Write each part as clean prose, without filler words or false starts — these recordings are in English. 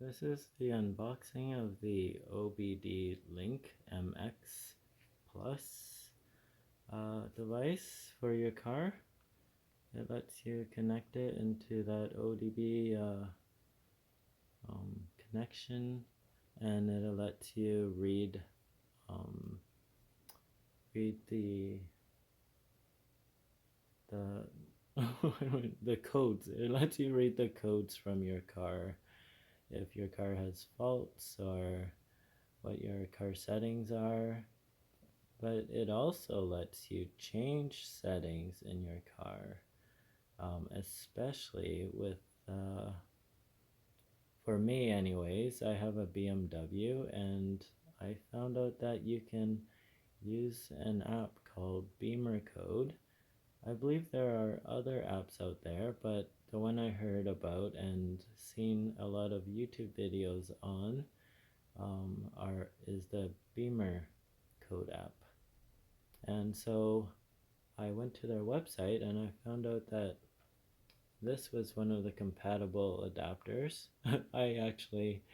This is the unboxing of the ODBLink MX Plus device for your car. It lets you connect it into that ODB connection, and it lets you read the the codes. It lets you read the codes from your car if your car has faults or what your car settings are, but it also lets you change settings in your car, especially with for me anyways. I have a BMW, and I found out that you can use an app called Beamer Code. I believe there are other apps out there, but the one I heard about and seen a lot of YouTube videos on is the Beamer Code app. And so I went to their website and I found out that this was one of the compatible adapters. I actually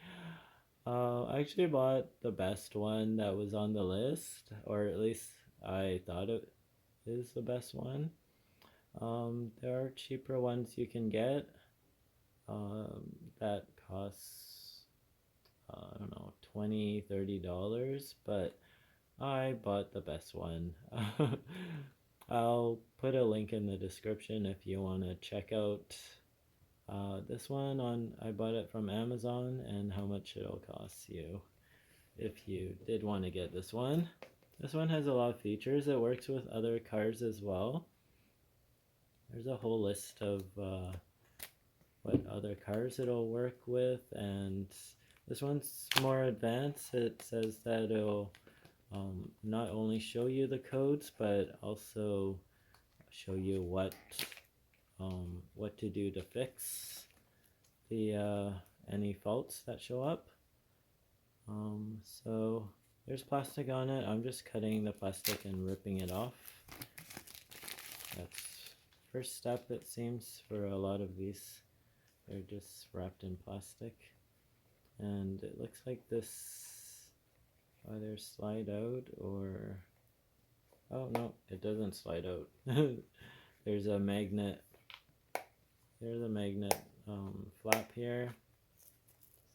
bought the best one that was on the list, or at least I thought it is the best one. There are cheaper ones you can get that costs I don't know, $20-$30, but I bought the best one. I'll put a link in the description if you want to check out this one. I bought it from Amazon, and how much it'll cost you if you did want to get this one. This one has a lot of features. It works with other cars as well. There's a whole list of what other cars it'll work with, and this one's more advanced. It says that it'll not only show you the codes, but also show you what to do to fix the any faults that show up. So there's plastic on it. I'm just cutting the plastic and ripping it off. That's first step, it seems, for a lot of these. They're just wrapped in plastic, and it looks like this either slide out or, oh no, it doesn't slide out. There's a magnet flap here,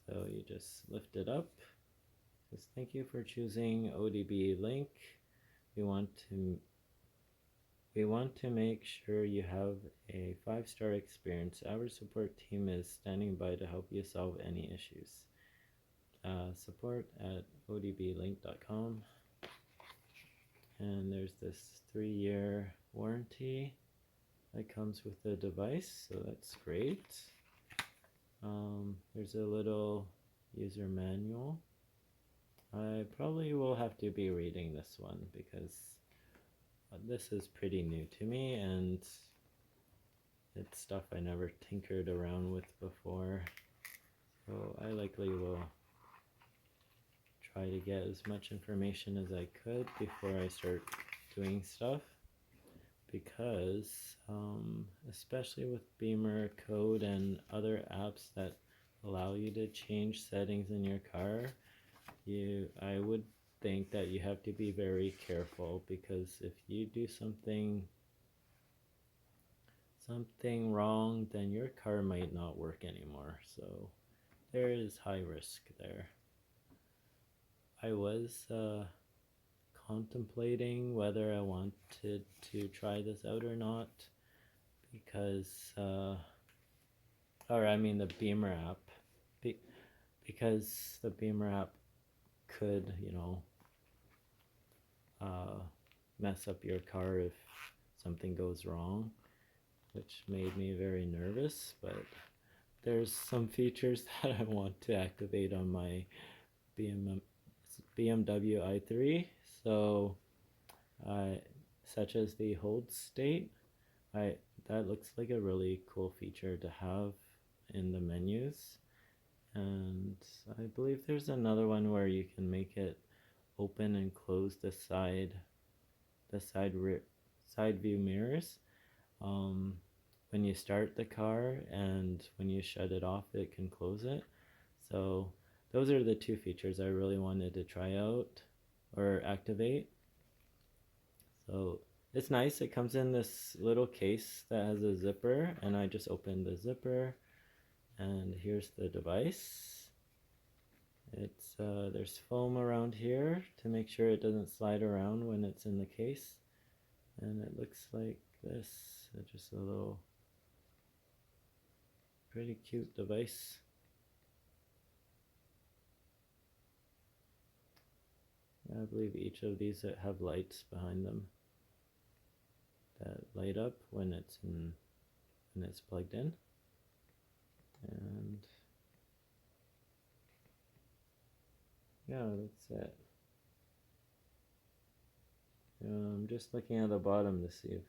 so you just lift it up. It says, thank you for choosing ODBLink. We want to make sure you have a 5-star experience. Our support team is standing by to help you solve any issues. Support at odblink.com. And there's this 3-year warranty that comes with the device, so that's great. There's a little user manual. I probably will have to be reading this one because this is pretty new to me, and it's stuff I never tinkered around with before, so I likely will try to get as much information as I could before I start doing stuff, because especially with Beamer Code and other apps that allow you to change settings in your car, I would think that you have to be very careful, because if you do something wrong, then your car might not work anymore. So there is high risk there. I was contemplating whether I wanted to try this out or not, because the Beamer app, because the Beamer app could, mess up your car if something goes wrong, which made me very nervous. But there's some features that I want to activate on my BMW i3, so such as the hold state. That looks like a really cool feature to have in the menus. And I believe there's another one where you can make it open and close the side view mirrors when you start the car, and when you shut it off it can close it. So those are the two features I really wanted to try out or activate. So it's nice. It comes in this little case that has a zipper, and I just opened the zipper, and here's the device. It's there's foam around here to make sure it doesn't slide around when it's in the case, and it looks like this. Just a little pretty cute device. I believe each of these have lights behind them that light up when it's plugged in. And yeah, that's it. I'm just looking at the bottom to see if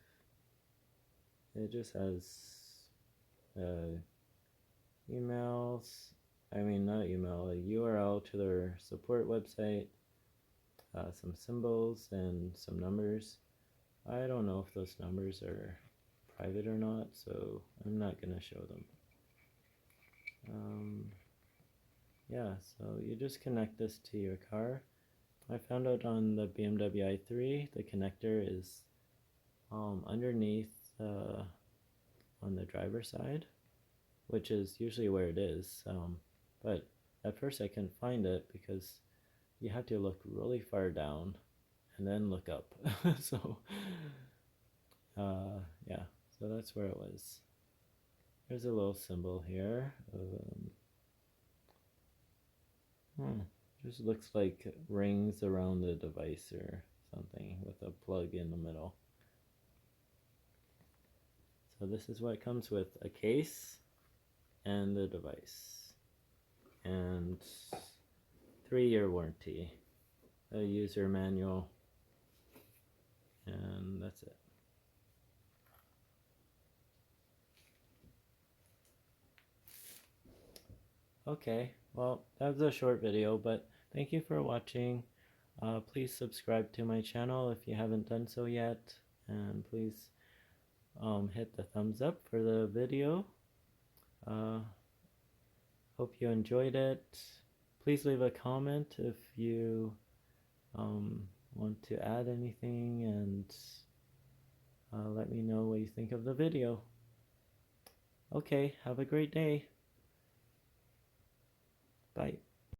it just has emails. I mean, not email, a URL to their support website, some symbols, and some numbers. I don't know if those numbers are private or not, so I'm not going to show them. Yeah, so you just connect this to your car. I found out on the BMW i3, the connector is underneath on the driver's side, which is usually where it is. But at first I couldn't find it because you have to look really far down and then look up. So yeah, so that's where it was. There's a little symbol here. Just looks like rings around the device or something with a plug in the middle. So this is what comes with a case and the device, and 3-year warranty, a user manual, and that's it. Okay, well, that was a short video, but thank you for watching. Please subscribe to my channel if you haven't done so yet, and please hit the thumbs up for the video. Hope you enjoyed it. Please leave a comment if you want to add anything, and let me know what you think of the video. Okay, have a great day. Bye.